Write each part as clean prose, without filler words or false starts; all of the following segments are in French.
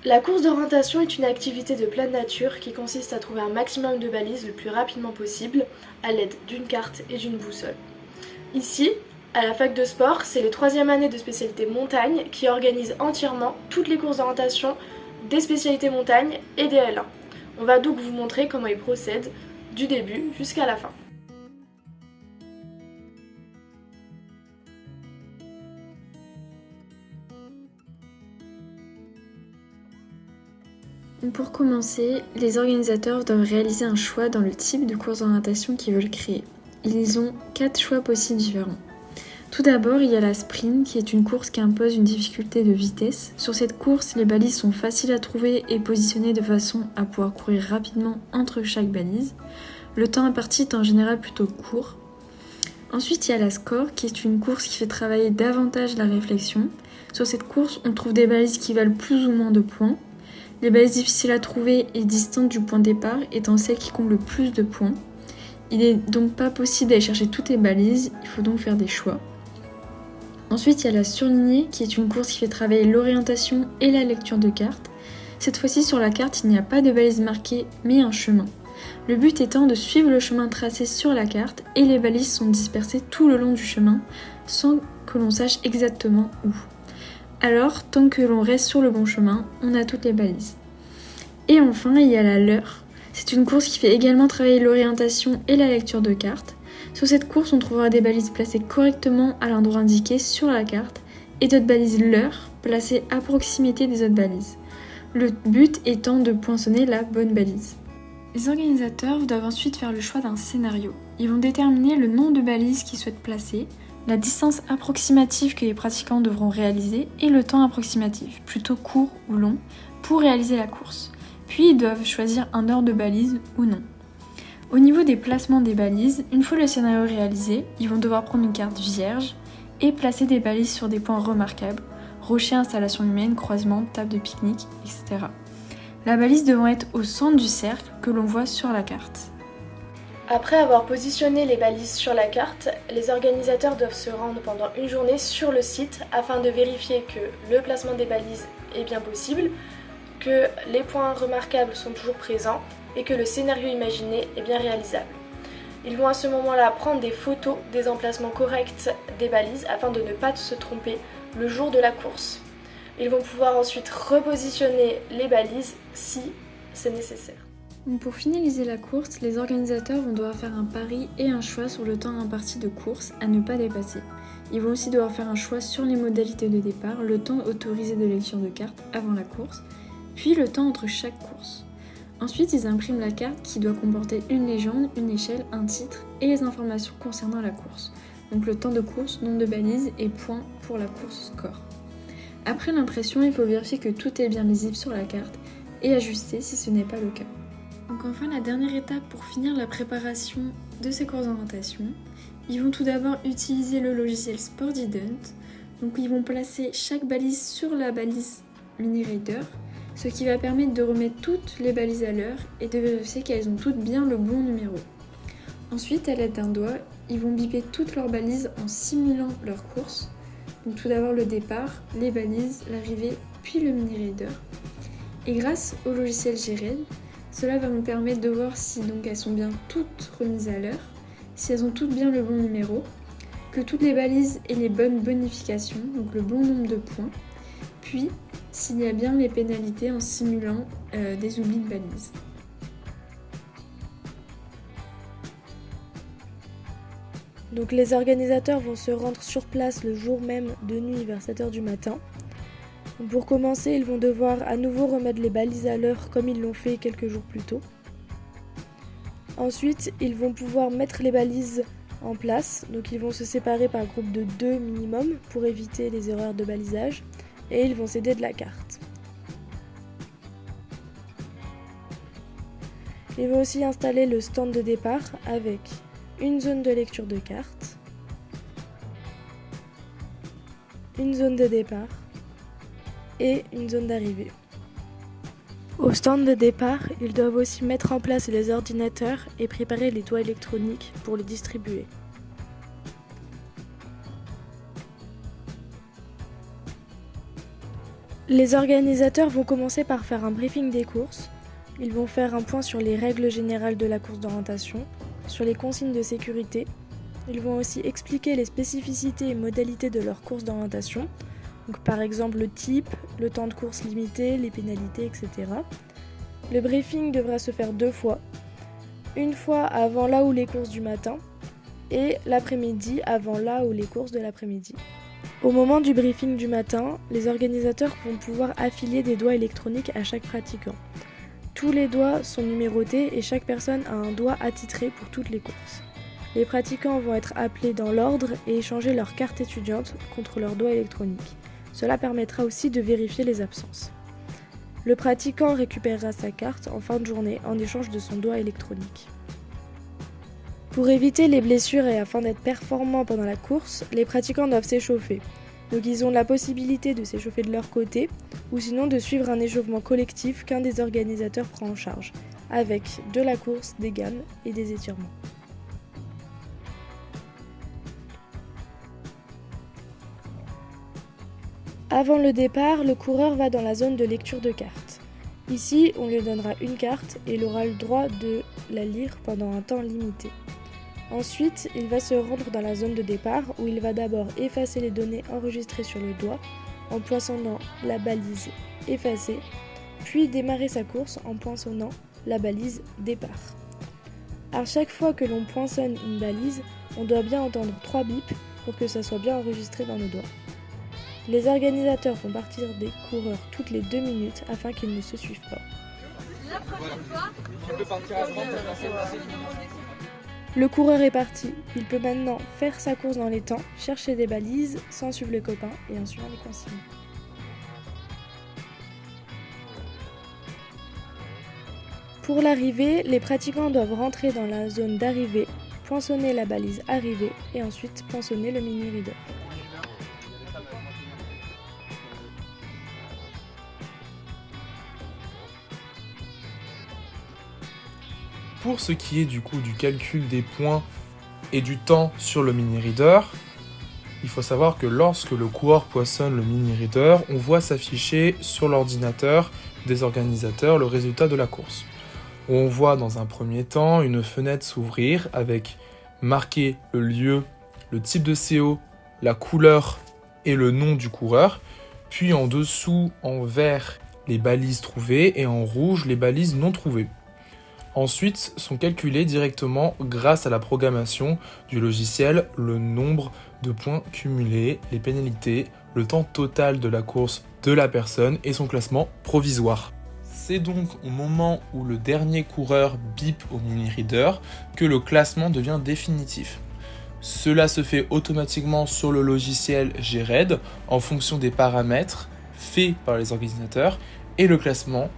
La course d'orientation est une activité de pleine nature qui consiste à trouver un maximum de balises le plus rapidement possible à l'aide d'une carte et d'une boussole. Ici, à la fac de sport, c'est les 3e années de spécialité montagne qui organisent entièrement toutes les courses d'orientation des spécialités montagne et des L1. On va donc vous montrer comment ils procèdent du début jusqu'à la fin. Pour commencer, les organisateurs doivent réaliser un choix dans le type de course d'orientation qu'ils veulent créer. Ils ont 4 choix possibles différents. Tout d'abord, il y a la sprint qui est une course qui impose une difficulté de vitesse. Sur cette course, les balises sont faciles à trouver et positionnées de façon à pouvoir courir rapidement entre chaque balise. Le temps imparti est en général plutôt court. Ensuite, il y a la score qui est une course qui fait travailler davantage la réflexion. Sur cette course, on trouve des balises qui valent plus ou moins de points. Les balises difficiles à trouver et distantes du point de départ étant celles qui comptent le plus de points. Il n'est donc pas possible d'aller chercher toutes les balises, il faut donc faire des choix. Ensuite, il y a la surlignée qui est une course qui fait travailler l'orientation et la lecture de cartes. Cette fois-ci, sur la carte, il n'y a pas de balises marquées, mais un chemin. Le but étant de suivre le chemin tracé sur la carte et les balises sont dispersées tout le long du chemin sans que l'on sache exactement où. Alors, tant que l'on reste sur le bon chemin, on a toutes les balises. Et enfin, il y a la leurre. C'est une course qui fait également travailler l'orientation et la lecture de cartes. Sur cette course, on trouvera des balises placées correctement à l'endroit indiqué sur la carte et d'autres balises leurre placées à proximité des autres balises. Le but étant de poinçonner la bonne balise. Les organisateurs doivent ensuite faire le choix d'un scénario. Ils vont déterminer le nombre de balises qu'ils souhaitent placer, la distance approximative que les pratiquants devront réaliser et le temps approximatif, plutôt court ou long, pour réaliser la course. Puis ils doivent choisir un ordre de balise ou non. Au niveau des placements des balises, une fois le scénario réalisé, ils vont devoir prendre une carte vierge et placer des balises sur des points remarquables, rochers, installations humaines, croisements, tables de pique-nique, etc. La balise devant être au centre du cercle que l'on voit sur la carte. Après avoir positionné les balises sur la carte, les organisateurs doivent se rendre pendant une journée sur le site afin de vérifier que le placement des balises est bien possible, que les points remarquables sont toujours présents et que le scénario imaginé est bien réalisable. Ils vont à ce moment-là prendre des photos des emplacements corrects des balises afin de ne pas se tromper le jour de la course. Ils vont pouvoir ensuite repositionner les balises si c'est nécessaire. Pour finaliser la course, les organisateurs vont devoir faire un pari et un choix sur le temps imparti de course à ne pas dépasser. Ils vont aussi devoir faire un choix sur les modalités de départ, le temps autorisé de lecture de cartes avant la course, puis le temps entre chaque course. Ensuite, ils impriment la carte qui doit comporter une légende, une échelle, un titre et les informations concernant la course. Donc le temps de course, nombre de balises et points pour la course score. Après l'impression, il faut vérifier que tout est bien lisible sur la carte et ajuster si ce n'est pas le cas. Donc enfin, la dernière étape pour finir la préparation de ces courses d'orientation, ils vont tout d'abord utiliser le logiciel Sportident. Donc ils vont placer chaque balise sur la balise MiniRider, ce qui va permettre de remettre toutes les balises à l'heure et de vérifier qu'elles ont toutes bien le bon numéro. Ensuite, à l'aide d'un doigt, ils vont biper toutes leurs balises en simulant leur course. Donc tout d'abord le départ, les balises, l'arrivée, puis le MiniRider. Et grâce au logiciel Gred, cela va nous permettre de voir si donc elles sont bien toutes remises à l'heure, si elles ont toutes bien le bon numéro, que toutes les balises aient les bonnes bonifications, donc le bon nombre de points, puis s'il y a bien les pénalités en simulant des oublis de balises. Donc les organisateurs vont se rendre sur place le jour même de nuit vers 7h du matin. Pour commencer, ils vont devoir à nouveau remettre les balises à l'heure comme ils l'ont fait quelques jours plus tôt. Ensuite, ils vont pouvoir mettre les balises en place. Donc ils vont se séparer par groupe de 2 minimum pour éviter les erreurs de balisage. Et ils vont s'aider de la carte. Ils vont aussi installer le stand de départ avec une zone de lecture de cartes, une zone de départ et une zone d'arrivée. Au stand de départ, ils doivent aussi mettre en place les ordinateurs et préparer les toits électroniques pour les distribuer. Les organisateurs vont commencer par faire un briefing des courses. Ils vont faire un point sur les règles générales de la course d'orientation, sur les consignes de sécurité. Ils vont aussi expliquer les spécificités et modalités de leur course d'orientation. Donc par exemple le type, le temps de course limité, les pénalités, etc. Le briefing devra se faire 2 fois. Une fois avant là où les courses du matin et l'après-midi avant là où les courses de l'après-midi. Au moment du briefing du matin, les organisateurs vont pouvoir affilier des doigts électroniques à chaque pratiquant. Tous les doigts sont numérotés et chaque personne a un doigt attitré pour toutes les courses. Les pratiquants vont être appelés dans l'ordre et échanger leur carte étudiante contre leur doigt électronique. Cela permettra aussi de vérifier les absences. Le pratiquant récupérera sa carte en fin de journée en échange de son doigt électronique. Pour éviter les blessures et afin d'être performants pendant la course, les pratiquants doivent s'échauffer. Donc ils ont la possibilité de s'échauffer de leur côté ou sinon de suivre un échauffement collectif qu'un des organisateurs prend en charge, avec de la course, des gammes et des étirements. Avant le départ, le coureur va dans la zone de lecture de cartes. Ici, on lui donnera une carte et il aura le droit de la lire pendant un temps limité. Ensuite, il va se rendre dans la zone de départ où il va d'abord effacer les données enregistrées sur le doigt en poinçonnant la balise effacée, puis démarrer sa course en poinçonnant la balise départ. À chaque fois que l'on poinçonne une balise, on doit bien entendre 3 bips pour que ça soit bien enregistré dans le doigt. Les organisateurs font partir des coureurs toutes les 2 minutes afin qu'ils ne se suivent pas. Le coureur est parti. Il peut maintenant faire sa course dans les temps, chercher des balises sans suivre les copains et en suivant les consignes. Pour l'arrivée, les pratiquants doivent rentrer dans la zone d'arrivée, poinçonner la balise arrivée et ensuite poinçonner le mini-reader. Pour ce qui est du coup du calcul des points et du temps sur le mini-reader, il faut savoir que lorsque le coureur poinçonne le mini-reader, on voit s'afficher sur l'ordinateur des organisateurs le résultat de la course. On voit dans un premier temps une fenêtre s'ouvrir avec marqué le lieu, le type de CO, la couleur et le nom du coureur, puis en dessous en vert les balises trouvées et en rouge les balises non trouvées. Ensuite, sont calculés directement grâce à la programmation du logiciel le nombre de points cumulés, les pénalités, le temps total de la course de la personne et son classement provisoire. C'est donc au moment où le dernier coureur bip au mini-reader que le classement devient définitif. Cela se fait automatiquement sur le logiciel GRED en fonction des paramètres faits par les organisateurs et le classement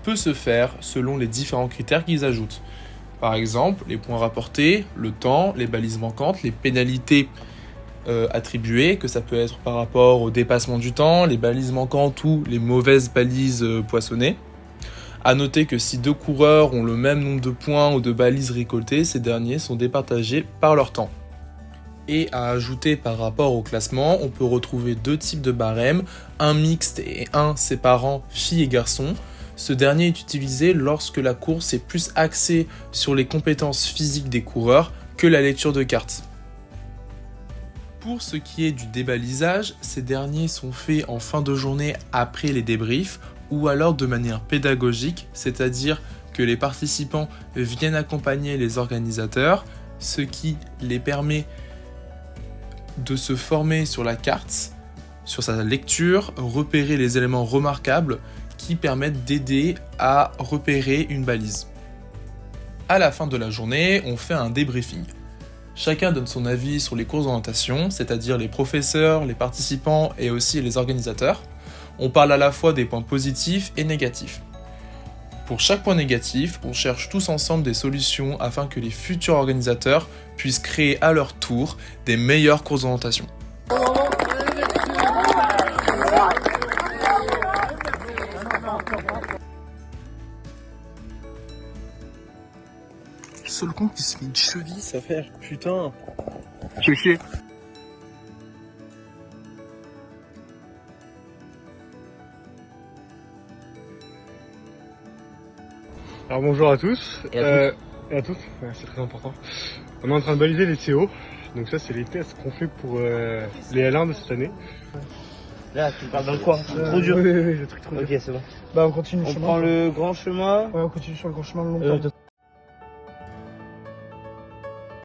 peut se faire selon les différents critères qu'ils ajoutent. Par exemple, les points rapportés, le temps, les balises manquantes, les pénalités attribuées, que ça peut être par rapport au dépassement du temps, les balises manquantes ou les mauvaises balises poinçonnées. A noter que si 2 coureurs ont le même nombre de points ou de balises récoltées, ces derniers sont départagés par leur temps. Et à ajouter par rapport au classement, on peut retrouver 2 types de barèmes, un mixte et un séparant filles et garçons. Ce dernier est utilisé lorsque la course est plus axée sur les compétences physiques des coureurs que la lecture de cartes. Pour ce qui est du débalisage, ces derniers sont faits en fin de journée après les débriefs ou alors de manière pédagogique, c'est-à-dire que les participants viennent accompagner les organisateurs, ce qui les permet de se former sur la carte, sur sa lecture, repérer les éléments remarquables qui permettent d'aider à repérer une balise. À la fin de la journée, on fait un débriefing. Chacun donne son avis sur les courses d'orientation, c'est-à-dire les professeurs, les participants et aussi les organisateurs. On parle à la fois des points positifs et négatifs. Pour chaque point négatif, on cherche tous ensemble des solutions afin que les futurs organisateurs puissent créer à leur tour des meilleures courses d'orientation. Seul con qui se met une cheville, ça fait putain. Chier. Alors bonjour à tous. Et à Et à toutes, ouais, c'est très important. On est en train de baliser les CO. Donc ça c'est les tests qu'on fait pour les L1 de cette année. Là, tu parles dans le coin, c'est trop dur. Oui, le truc trop dur. Ok, c'est bon. Bah on continue le On chemin. prend le grand chemin. Ouais, on continue sur le grand chemin le long.